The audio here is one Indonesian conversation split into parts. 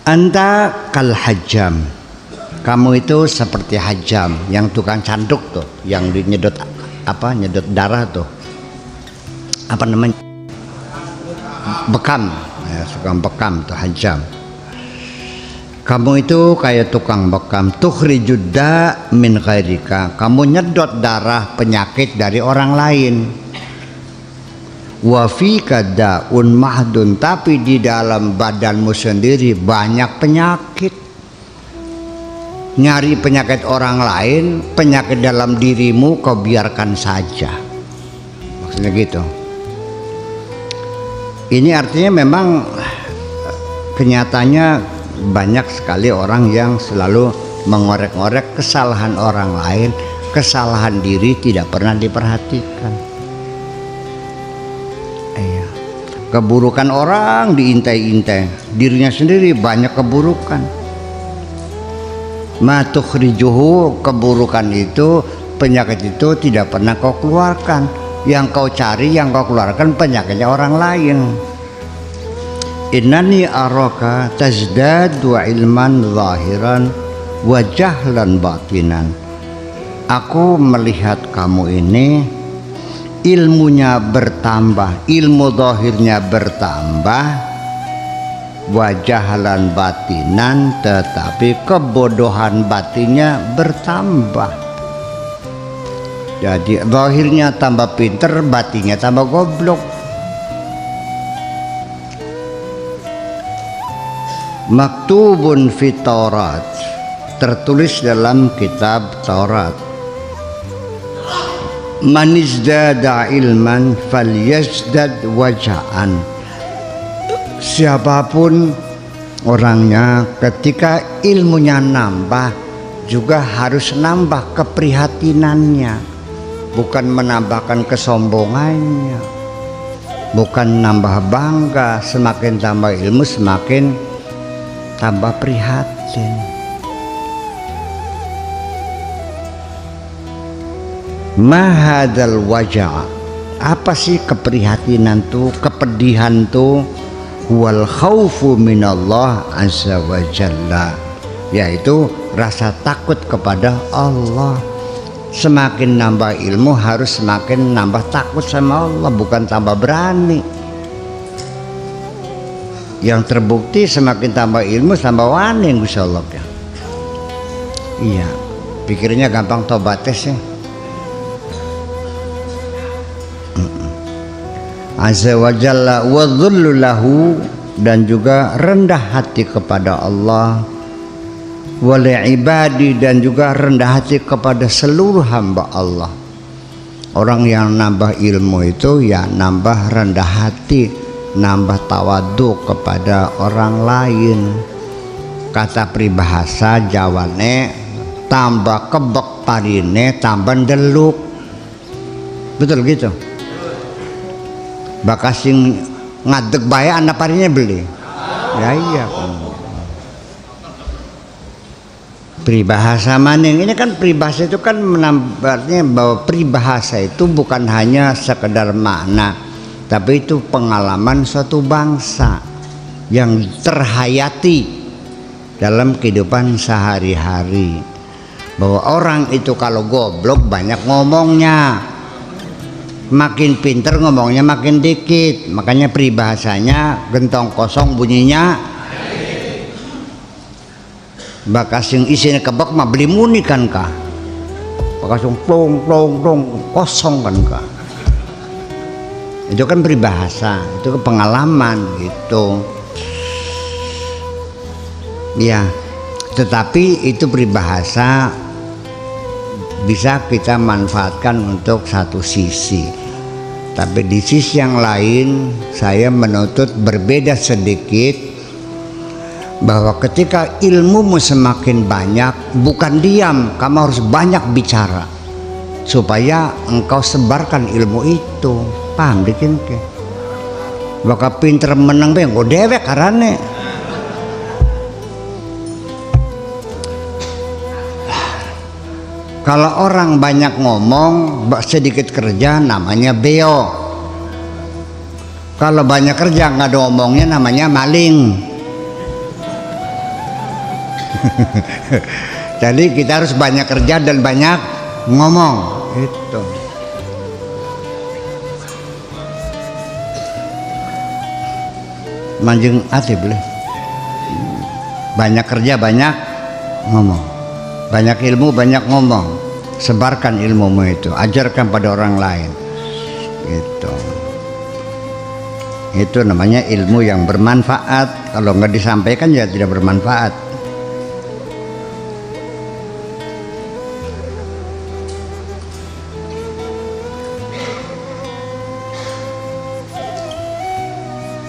Anta kal hajjam, kamu itu seperti hajjam, yang tukang canduk tuh, yang nyedot nyedot darah tuh, apa namanya, bekam ya, tukang bekam tuh hajjam. Kamu itu kayak tukang bekam, tukhrijud da min ghairika, kamu nyedot darah penyakit dari orang lain. Wa fika da'un mahdun, tapi di dalam badanmu sendiri banyak penyakit. Nyari penyakit orang lain, penyakit dalam dirimu kau biarkan saja. Maksudnya gitu. Ini artinya memang kenyataannya banyak sekali orang yang selalu mengorek-ngorek kesalahan orang lain, kesalahan diri tidak pernah diperhatikan. Keburukan orang diintai-intai, dirinya sendiri banyak keburukan. Ma tukhrijuhu, keburukan itu, penyakit itu tidak pernah kau keluarkan. Yang kau cari, yang kau keluarkan penyakitnya orang lain. Innani araka tazdadu ilman zahiran wa jahlan batinan. Aku melihat kamu ini ilmunya bertambah, ilmu zahirnya bertambah, wajahalan batinan, tetapi kebodohan batinnya bertambah. Jadi zahirnya tambah pinter, batinnya tambah goblok. Maktubun fit Taurat, tertulis dalam kitab Taurat, man izdada ilman falyazdad waja'an. Siapapun orangnya ketika ilmunya nambah juga harus nambah keprihatinannya, bukan menambahkan kesombongannya, bukan nambah bangga. Semakin tambah ilmu semakin tambah prihatin. Mahadal wajah, apa sih keprihatinan tuh, kepedihan tuh? Wal khaufu minallah azza wa jalla, yaitu rasa takut kepada Allah. Semakin nambah ilmu harus semakin nambah takut sama Allah, bukan tambah berani. Yang terbukti semakin tambah ilmu tambah wani, insyaallah ya. Iya, pikirnya gampang tobatnya sih. Azza wa jalla wa dhullu lahu, dan juga rendah hati kepada Allah, wal ibadi, dan juga rendah hati kepada seluruh hamba Allah. Orang yang nambah ilmu itu ya nambah rendah hati, nambah tawadhu kepada orang lain. Kata peribahasa Jawane, tambah kebek parine tambah deluk. Betul gitu. Bakas sing ngadeg bae anak parinya beli. Ya iya. Peribahasa maning ini kan, peribahasa itu kan menambahnya bahwa peribahasa itu bukan hanya sekedar makna, tapi itu pengalaman suatu bangsa yang terhayati dalam kehidupan sehari-hari. Bahwa orang itu kalau goblok banyak ngomongnya, makin pinter ngomongnya makin dikit. Makanya peribahasanya gentong kosong bunyinya. Bakas yang isinya kebak mah beli muni kan kah, bakas yang plong kosong kan kah. Itu kan peribahasa, itu pengalaman gitu ya. Tetapi itu peribahasa bisa kita manfaatkan untuk satu sisi, tapi di sisi yang lain saya menuntut berbeda sedikit, bahwa ketika ilmumu semakin banyak, bukan diam, kamu harus banyak bicara supaya engkau sebarkan ilmu itu. Paham bikin ke? Bakal pinter menang be engko dewek karane. Kalau orang banyak ngomong, sedikit kerja, namanya beo. Kalau banyak kerja nggak ada ngomongnya, namanya maling. Jadi kita harus banyak kerja dan banyak ngomong. Itu. Manjing ati boleh. Banyak kerja banyak ngomong. Banyak ilmu banyak ngomong. Sebarkan ilmumu itu, ajarkan pada orang lain. Gitu. Itu namanya ilmu yang bermanfaat. Kalau nggak disampaikan ya tidak bermanfaat.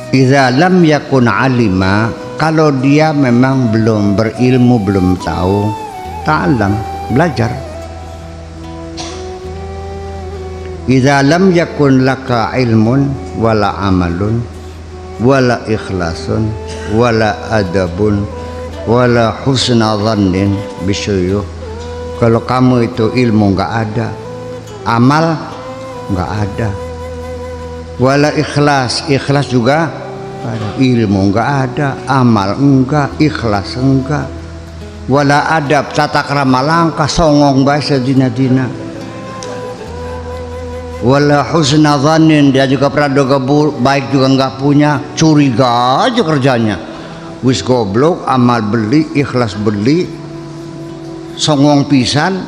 Idza lam yakun alima, kalau dia memang belum berilmu, belum tahu, ta'allam, belajar. Idza lam yakun laka ilmun wala amalun wala ikhlasun wala adabun wala husna dhannin bisyuyukh. Kalau kamu itu ilmu enggak ada, amal enggak ada, wala ikhlas, ikhlas juga ada. Ilmu enggak ada, amal enggak, ikhlas enggak, wala adab, tata krama langkah, songong bae sedina-dina, wala husna dhannin, dia juga praduga baik juga enggak punya, curiga aja kerjanya, wis goblok, amal beli, ikhlas beli, songong pisan,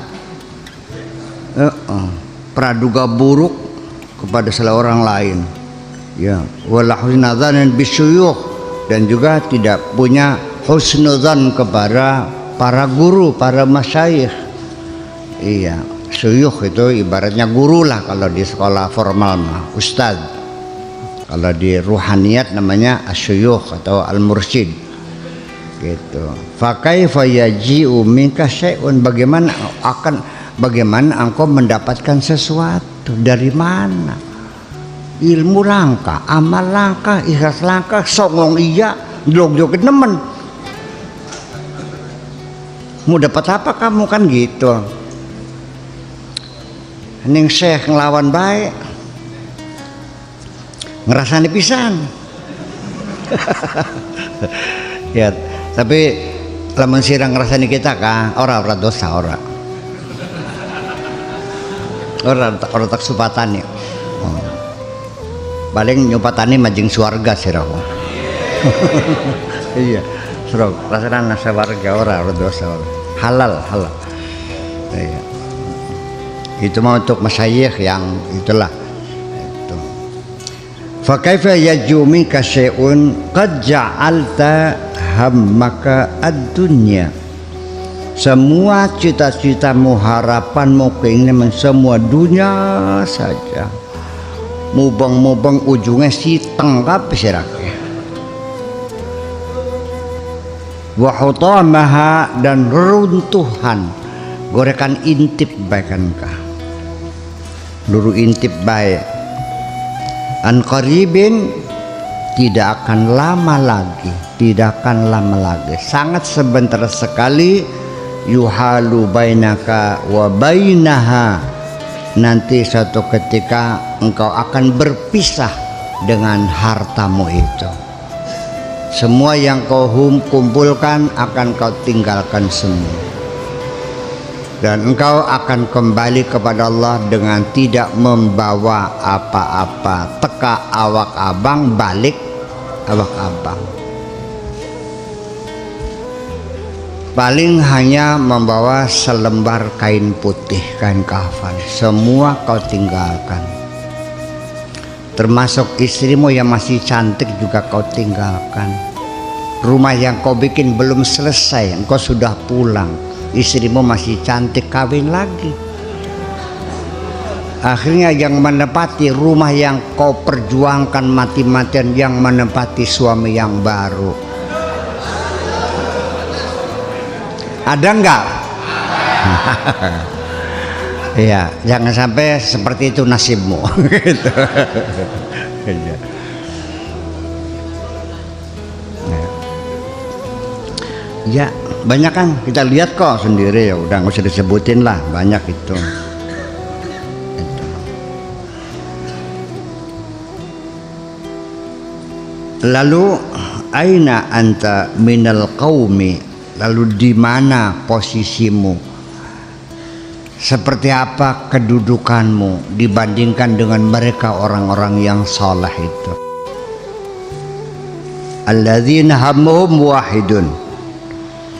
praduga buruk kepada seorang lain, ya, wala husnuzan bisyuyukh, dan juga tidak punya husnuzan kepada para guru, para masyayikh. Iya, syuyukh itu ibaratnya guru lah kalau di sekolah formal mah, ustaz. Kalau di ruhaniyat namanya asyuyukh atau al-mursyid. Gitu. Fa kaifa yaji'u minka syai'un, bagaimana engkau mendapatkan sesuatu, dari mana? Ilmu langka, amal langka, ikhlas langka, songong iya, jog-joget nemen. Mau dapat apa kamu, kan gitu. Ning syekh ngelawan baik, ngerasani pisan. Ya, tapi lamun sirang ngerasani kita kan, ora dosa ora. Orang tak supatani. Paling nyupatani majeng suarga sirah. Iya, serok. Rasanya nasa warga orang dosa orang. Halal. Iya. Itu mah untuk masyayikh yang itulah. Itu. Fa kaifa yajumi ka syai'un qad ja'alta hammaka ad-dunya. Semua cita-citamu, harapanmu, keinginanmu semua dunia saja. Mubeng ujungnya si tengkap siraknya. Wa hutamaha, dan runtuhan, gorekan intip baikan ka. Luru intip baik. An qaribin, tidak akan lama lagi, sangat sebentar sekali. Yuhalu bainaka wa bainaha, nanti suatu ketika engkau akan berpisah dengan hartamu itu. Semua yang kau kumpulkan akan kau tinggalkan semua, dan engkau akan kembali kepada Allah dengan tidak membawa apa-apa. Teka awak abang, balik awak abang. Paling hanya membawa selembar kain putih, kain kafan. Semua kau tinggalkan, termasuk istrimu yang masih cantik juga kau tinggalkan. Rumah yang kau bikin belum selesai, engkau sudah pulang, istrimu masih cantik, kawin lagi. Akhirnya yang menepati rumah yang kau perjuangkan mati-matian, yang menempati suami yang baru. Ada enggak? Iya, jangan sampai seperti itu nasibmu. Gitu. Ya, banyak kan kita lihat kok sendiri, ya udah nggak usah disebutin lah, banyak itu. Lalu aina anta minal qaumi Lalu di mana posisimu? Seperti apa kedudukanmu dibandingkan dengan mereka orang-orang yang saleh itu? Alladzina hammuhum wahidun,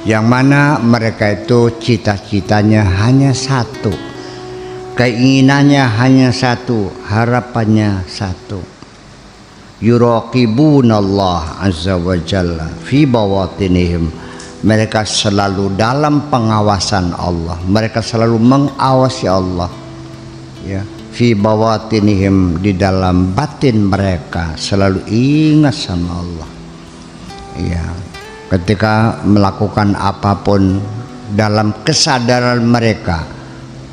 yang mana mereka itu cita-citanya hanya satu, keinginannya hanya satu, harapannya satu. Yuraqibunallah azza wa jalla fi bawatinihim, mereka selalu dalam pengawasan Allah, mereka selalu mengawasi Allah, ya. Fi bawatinihim, di dalam batin mereka selalu ingat sama Allah, ya. Ketika melakukan apapun, dalam kesadaran mereka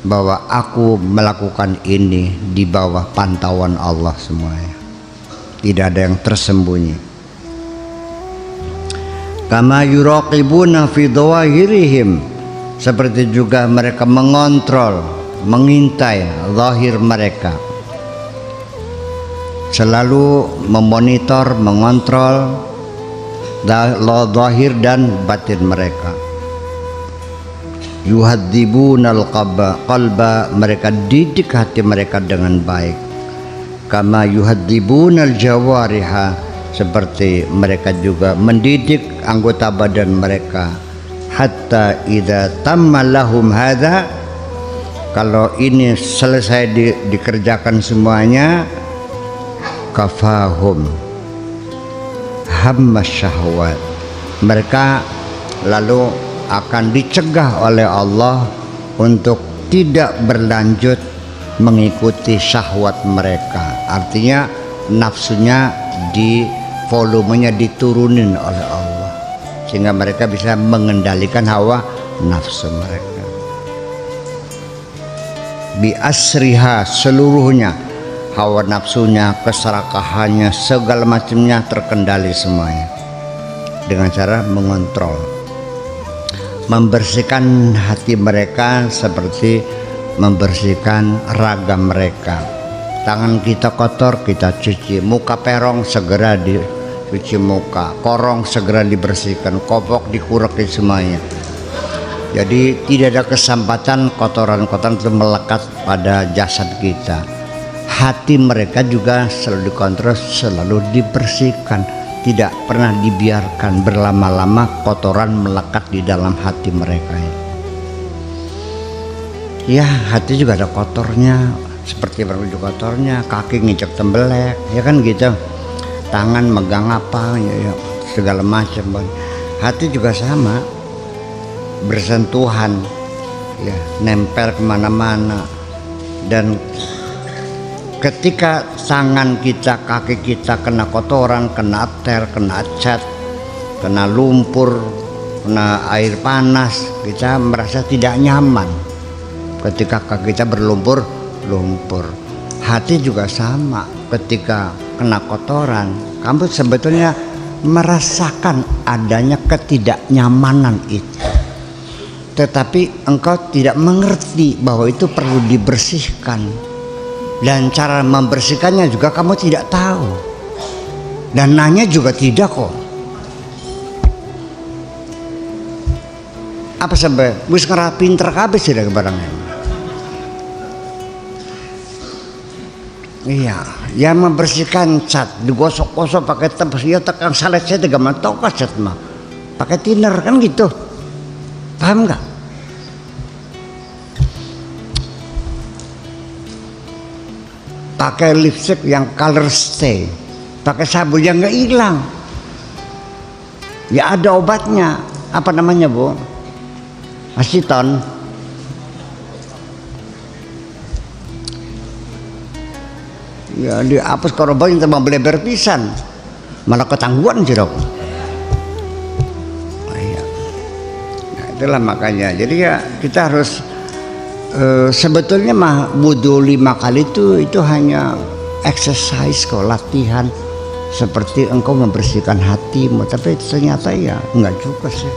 bahwa aku melakukan ini di bawah pantauan Allah semuanya, tidak ada yang tersembunyi. Kama yuraqibuna fi dhawahirihim, seperti juga mereka mengontrol, mengintai zahir mereka, selalu memonitor, mengontrol zahir dan batin mereka. Yuhadzibunal qalba, mereka didik hati mereka dengan baik. Kama yuhadzibunal jawariha, seperti mereka juga mendidik anggota badan mereka. Hatta idza tamma lahum hadza, kalau ini selesai dikerjakan semuanya, kafahum hammas syahwat, mereka lalu akan dicegah oleh Allah untuk tidak berlanjut mengikuti syahwat mereka. Artinya nafsunya volumenya diturunin oleh Allah, sehingga mereka bisa mengendalikan hawa nafsu mereka. Bi asriha, seluruhnya, hawa nafsunya, keserakahannya, segala macamnya terkendali semuanya dengan cara mengontrol, membersihkan hati mereka seperti membersihkan raga mereka. Tangan kita kotor, kita cuci. Muka perong, segera dicuci muka. Korong segera dibersihkan. Kopok dikureki semuanya. Jadi tidak ada kesempatan kotoran-kotoran itu melekat pada jasad kita. Hati mereka juga selalu dikontrol, selalu dibersihkan. Tidak pernah dibiarkan berlama-lama kotoran melekat di dalam hati mereka. Ya, hati juga ada kotornya, seperti baju kotornya, kaki nginjek tembelek, ya kan gitu. Tangan megang apa, ya, segala macam. Hati juga sama, bersentuhan, ya, nempel kemana-mana. Dan ketika tangan kita, kaki kita kena kotoran, kena ter, kena cat, kena lumpur, kena air panas, kita merasa tidak nyaman. Ketika kaki kita berlumpur, hati juga sama. Ketika kena kotoran, kamu sebetulnya merasakan adanya ketidaknyamanan itu, tetapi engkau tidak mengerti bahwa itu perlu dibersihkan, dan cara membersihkannya juga kamu tidak tahu, dan nanya juga tidak kok. Apa sebab wis pinter kabeh sih barangnya. Iya, yang membersihkan cat digosok-gosok pakai tebas, ya tekan salet saya tiga mentok cat mah pakai thinner kan gitu, paham nggak? Pakai lipstick yang color stay, pakai sabun yang nggak hilang, ya ada obatnya, apa namanya bu? Aseton. Ya dihapus korban yang terbang beleber pisan, malah ketangguhan jerok. Iya. Nah, itulah makanya. Jadi ya kita harus sebetulnya mah wudhu 5 kali itu hanya exercise kok, latihan seperti engkau membersihkan hatimu. Tapi ternyata ya enggak juga sih.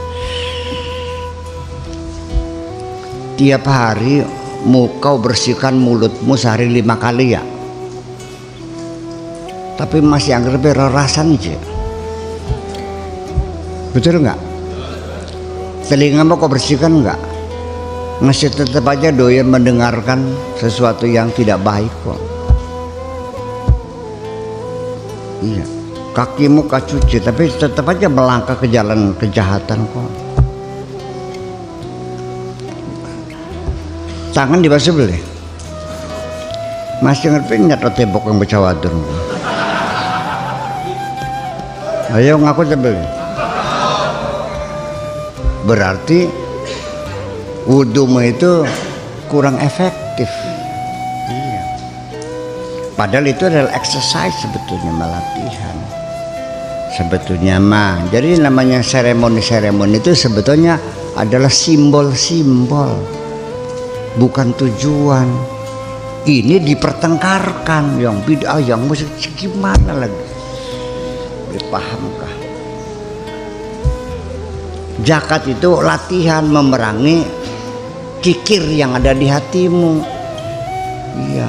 Tiap hari kau bersihkan mulutmu sehari 5 kali ya. Tapi masih anggap rerasan aja, betul nggak? Telinga mau kau bersihkan enggak? Masih tetap aja doyan mendengarkan sesuatu yang tidak baik kok. Iya. Kakimu kau cuci tapi tetap aja melangkah ke jalan kejahatan kok. Tangan dibasuh boleh? Masih ngerti nyat tembok yang bercawadun. Ayo ngaku sebel. Berarti wudumu itu kurang efektif. Iya. Padahal itu adalah exercise sebetulnya, latihan. Sebetulnya mah. Jadi namanya seremoni-seremoni itu sebetulnya adalah simbol-simbol, bukan tujuan. Ini dipertengkarkan yang bid'ah, yang musik gimana lagi? Pahamkah? Zakat itu latihan memerangi kikir yang ada di hatimu. Iya,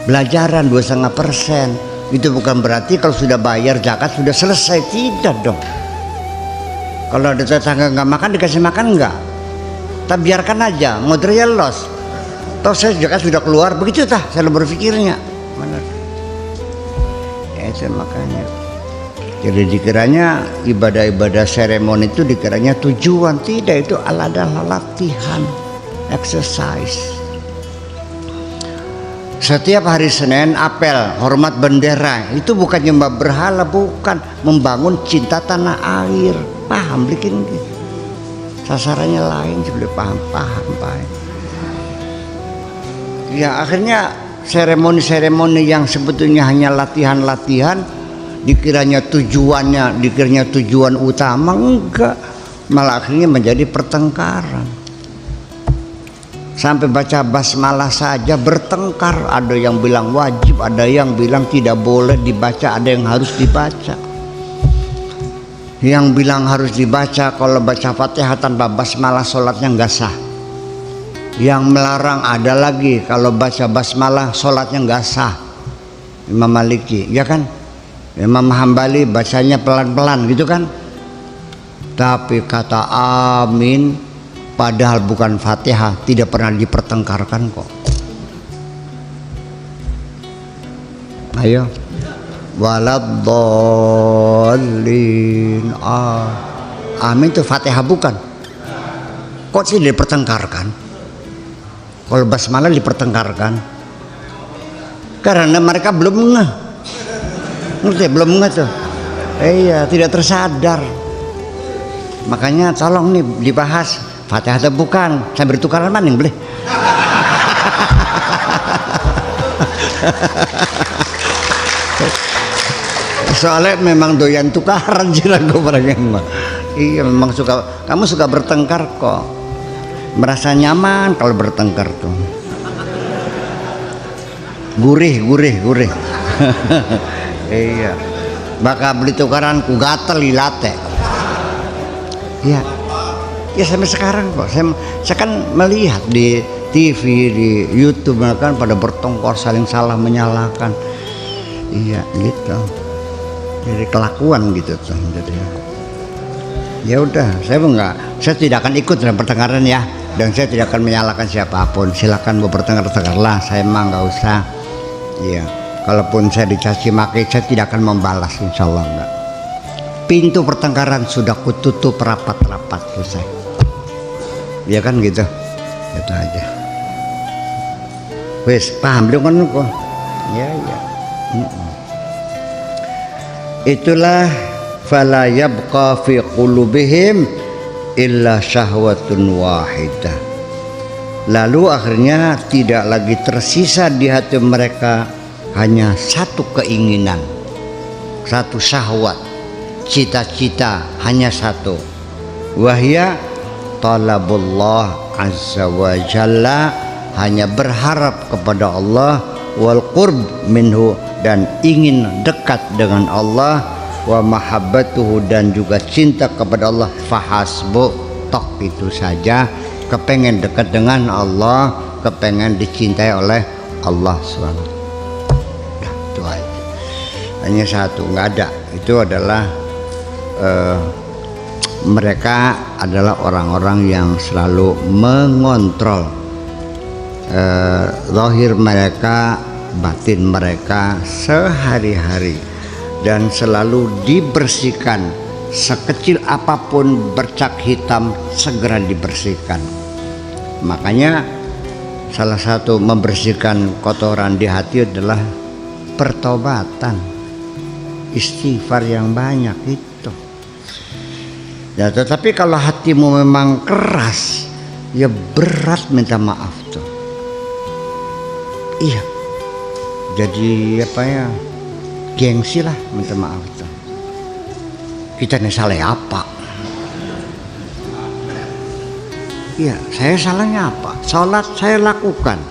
belajaran 2,5%. Itu bukan berarti kalau sudah bayar zakat sudah selesai, tidak dong. Kalau ada tetangga nggak makan dikasih makan nggak? Tapi biarkan aja, modalnya los. Toh saya zakat sudah keluar, begitu tah saya berpikirnya. Benar. Ya itu makanya. Jadi dikiranya ibadah-ibadah seremoni itu dikiranya tujuan, tidak, itu adalah latihan, exercise. Setiap hari Senin apel hormat bendera, itu bukan nyembah berhala, bukan, membangun cinta tanah air. Paham bikin gitu. Sasarannya lain, sudah paham. Ya akhirnya seremoni-seremoni yang sebetulnya hanya latihan-latihan dikiranya tujuan utama, enggak, malah akhirnya menjadi pertengkaran. Sampai baca basmalah saja bertengkar, ada yang bilang wajib, ada yang bilang tidak boleh dibaca, ada yang harus dibaca. Yang bilang harus dibaca, kalau baca Fatihah tanpa basmalah sholatnya enggak sah. Yang melarang ada lagi, kalau baca basmalah sholatnya enggak sah. Imam Maliki, ya kan? Imam Hambali bacanya pelan-pelan gitu kan. Tapi kata amin padahal bukan Fatihah tidak pernah dipertengkarkan kok. Ayo. Waladdallin. Amin itu Fatihah bukan? Kok sih dipertengkarkan? Kalau basmalah dipertengkarkan karena mereka belum ngeh. Ngerti? Belum ngeh tuh. Iya, tidak tersadar. Makanya tolong nih dibahas Fatihah atau bukan. Saya bertukaran maning boleh. Soalnya memang doyan tukaran jirago barangnya. Iya, memang suka. Kamu suka bertengkar kok. Merasa nyaman kalau bertengkar tuh. Gurih. Iya, bakal beli tukaran ku gatel ilate. Iya, ya sampai sekarang kok saya kan melihat di TV, di YouTube kan pada bertengkar saling salah menyalahkan. Iya gitu, jadi kelakuan gitu tuh. Jadi ya udah, saya tidak akan ikut dalam pertengkaran ya, dan saya tidak akan menyalahkan siapapun. Silakan mau bertengkar-tengkarlah, saya emang nggak usah. Iya. Kalaupun saya dicaci maki, saya tidak akan membalas, insya Allah enggak. Pintu pertengkaran sudah kututup rapat-rapat, selesai. Ya kan gitu, itu aja. Wes paham dong kan kok? Ya. Itulah fala yabqa fi qulubihim illa syahwatun wahidah. Lalu akhirnya tidak lagi tersisa di hati mereka hanya satu keinginan, satu syahwat, cita-cita hanya satu, wahya talabullah azza wa jalla, hanya berharap kepada Allah, wal qurb minhu, dan ingin dekat dengan Allah, wa mahabbatuhu, dan juga cinta kepada Allah, fahasbu, tok itu saja. Kepengen dekat dengan Allah, kepengen dicintai oleh Allah SWT. Itu aja, hanya satu, nggak ada. Itu adalah mereka adalah orang-orang yang selalu mengontrol zahir mereka, batin mereka sehari-hari, dan selalu dibersihkan. Sekecil apapun bercak hitam segera dibersihkan. Makanya salah satu membersihkan kotoran di hati adalah pertobatan, istighfar yang banyak itu. Ya, tetapi kalau hatimu memang keras, ya berat minta maaf tuh. Iya, jadi apa ya, gengsi lah minta maaf tuh. Kita nih salah apa? Iya, saya salahnya apa? Salat saya lakukan,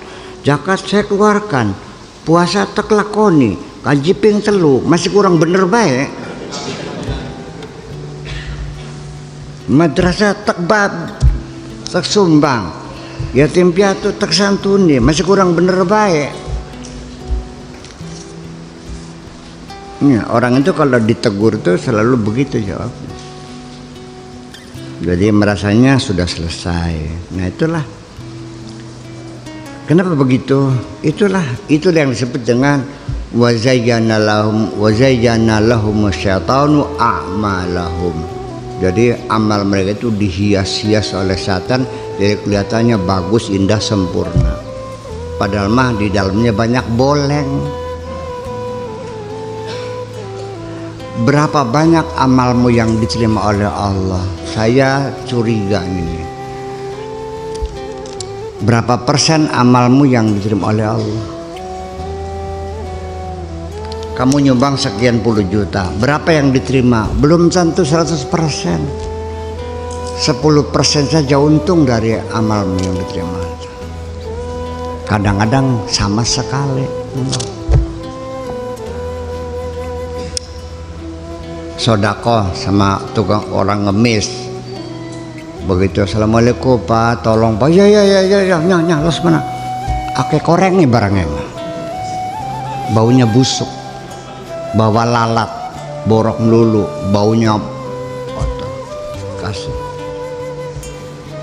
zakat saya keluarkan, puasa tak lakoni, kaji ping telu, masih kurang bener baik. Madrasah tak sumbang, yatim piatu tak santuni, masih kurang bener baik. Ya, orang itu kalau ditegur tuh selalu begitu jawabnya. Jadi merasanya sudah selesai. Nah itulah. Kenapa begitu? Itu yang disebut dengan wazayyana lahum syaitanu a'malahum. Jadi amal mereka itu dihias-hias oleh setan, jadi kelihatannya bagus, indah, sempurna. Padahal mah di dalamnya banyak boleng. Berapa banyak amalmu yang diterima oleh Allah? Saya curiga ini. Berapa persen amalmu yang diterima oleh Allah? Kamu nyumbang sekian puluh juta, berapa yang diterima? Belum tentu 100%. 10% saja untung dari amalmu yang diterima. Kadang-kadang sama sekali. Sodako sama tukang orang ngemis, begitu assalamualaikum pak, tolong pak, ya los mana, ake koreng nih barangnya, baunya busuk, bawa lalat, borok melulu, baunya kotor, kasih.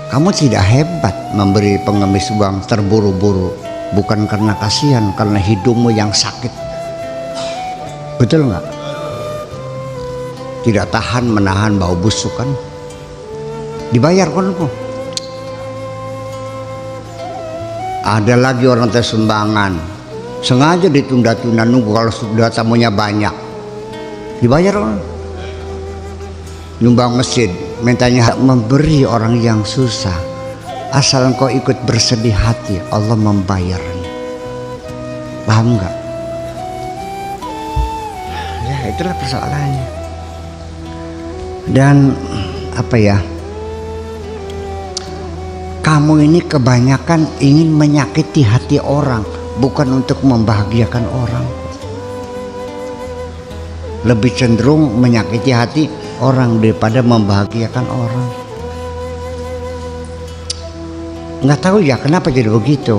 Kamu tidak hebat memberi pengemis uang terburu-buru, bukan karena kasihan, karena hidungmu yang sakit, betul nggak? Tidak tahan menahan bau busuk kan, dibayar kan kok. Ada lagi orang teh sumbangan sengaja ditunda-tunda, nunggu kalau sudah tamunya banyak dibayar kan. Nyumbang masjid mintanya memberi orang yang susah, asal engkau ikut bersedih hati Allah membayarnya. Paham nggak? Ya itulah persoalannya. Dan apa ya, kamu ini kebanyakan ingin menyakiti hati orang, bukan untuk membahagiakan orang. Lebih cenderung menyakiti hati orang daripada membahagiakan orang. Nggak tahu ya kenapa jadi begitu.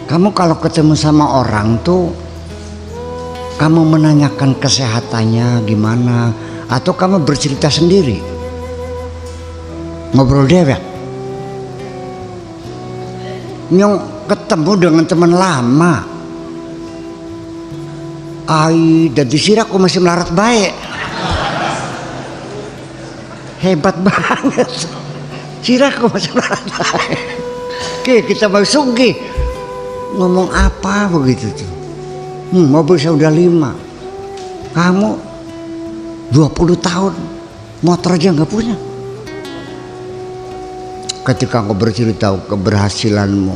Kamu kalau ketemu sama orang tuh, kamu menanyakan kesehatannya gimana, atau kamu bercerita sendiri, ngobrol dewek. Nyong ketemu dengan teman lama, ai dan disira aku masih melarat baik, hebat banget, sira aku masih melarat baik. Oke, kita mau sugih, ngomong apa begitu tuh? Mobil saya udah 5, kamu 20 tahun motor aja nggak punya. Ketika kau bercerita keberhasilanmu,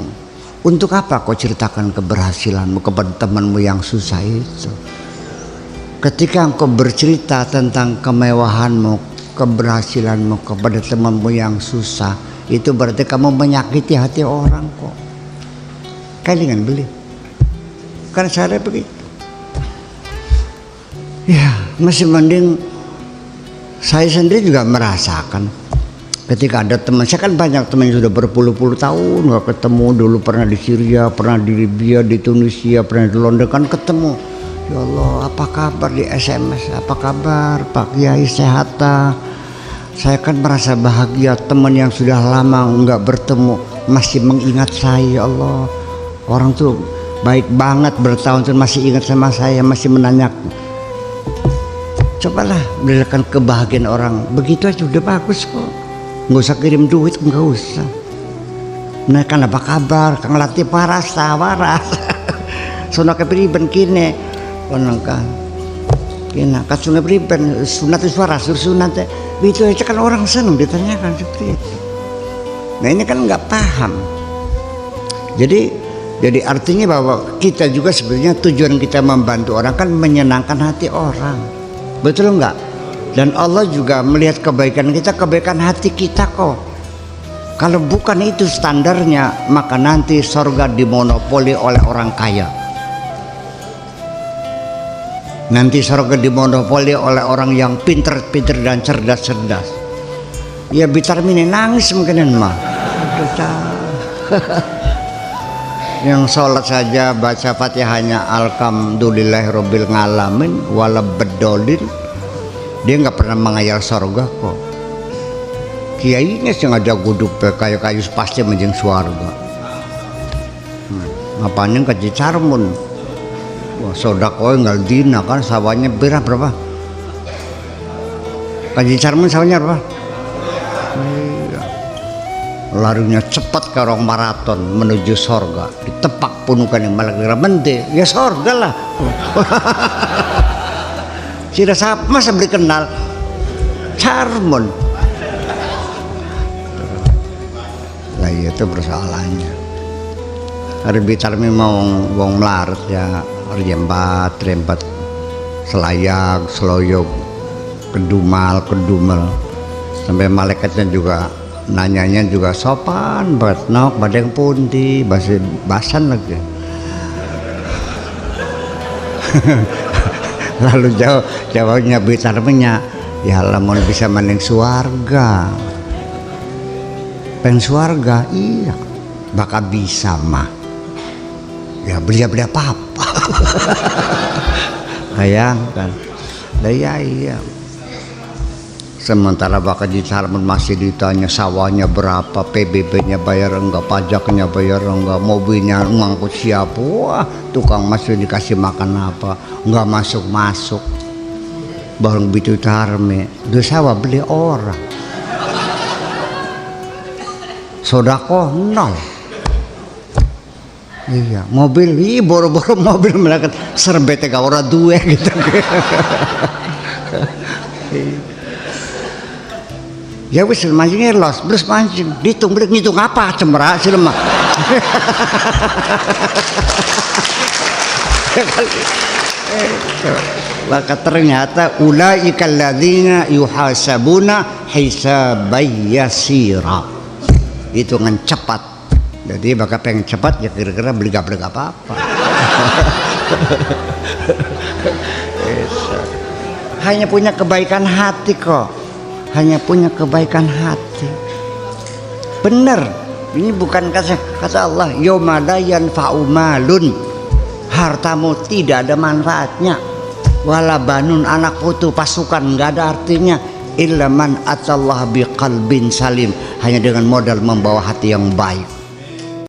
untuk apa kau ceritakan keberhasilanmu kepada temanmu yang susah itu? Ketika kau bercerita tentang kemewahanmu, keberhasilanmu kepada temanmu yang susah, itu berarti kamu menyakiti hati orang kok. Kalian beli, kan saya begitu. Ya, masih mending saya sendiri juga merasakan ketika ada teman. Saya kan banyak teman yang sudah berpuluh-puluh tahun nggak ketemu. Dulu pernah di Syria, pernah di Libya, di Tunisia, pernah di London, kan ketemu. Ya Allah, apa kabar di SMS? Apa kabar Pak Kiai, sehat? Saya kan merasa bahagia, teman yang sudah lama nggak bertemu masih mengingat saya. Ya Allah, orang tuh baik banget, bertahun-tahun masih ingat sama saya, masih menanyakan. Cobalah berikan kebahagiaan orang, begitu aja udah bagus kok. Nggak usah kirim duit, nggak usah. Nah kan apa kabar, Kang Latif waras. Sono kepriben kene, konangkan. Kena kasunge priben, sunat waras, sunat. Itu aja kan orang senang ditanyakan seperti itu. Nah ini kan nggak paham. Jadi artinya bahwa kita juga sebenarnya tujuan kita membantu orang kan menyenangkan hati orang, betul nggak? Dan Allah juga melihat kebaikan kita, kebaikan hati kita kok. Kalau bukan itu standarnya, maka nanti sorga dimonopoli oleh orang kaya. Nanti sorga dimonopoli oleh orang yang pinter-pinter dan cerdas-cerdas. Ya bitar mini nangis mungkin mah. Yang sholat saja baca fatihahnya alhamdulillahirabbil alamin wala bedolin, dia nggak pernah mengayal sorga kok. Kiainya sih ngajak guduk kayu-kayu pasti menjeng suarga. Ngapain kaji carmun? Wah, sodako nggak dina kan sawahnya berapa? Kaji carmun sawahnya berapa? Larinya cepat ke orang maraton menuju sorga, ditepak punukan yang malah kira mente ya sorga lah. Sudah sama masa beli kenal Carmun lah, itu persoalannya. Hari bicarmi mau wong melarat ya, hari rembat selayag seloyog kedumel sampai malaikatnya juga nanyanya juga sopan banget, nok badeng pundi basan lagi. Lalu jawabnya bicaranya, ya lamun bisa mending suarga, pengen suarga, iya bakal bisa mah ya beli apa-apa. Bayangkan iya. Sementara bakal di Carmen masih ditanya sawahnya berapa, PBB-nya bayar enggak, pajaknya bayar enggak, mobilnya ngangkut siapa, wah tukang masuk dikasih makan apa, enggak masuk. Bareng bitu Carmen, udah sawah beli orang, sodako nol. Iya, mobil, boro-boro mobil melakukan serbetnya gak orang dua gitu. Ya wis mancingnya los, terus mancing, ngitung apa cemera sih lemah. Maka ternyata ulaika alladzina yuhasabuna hisaban yasira. Hitungan cepat. Jadi bakal pengen cepat ya kira-kira beli apa-apa. Hanya punya kebaikan hati kok. Hanya punya kebaikan hati. Benar, ini bukan kata Allah, yauma la yanfa'u malun, hartamu tidak ada manfaatnya, wala banun, anak putu, pasukan nggak ada artinya, illa man atallaha biqalbin salim, hanya dengan modal membawa hati yang baik.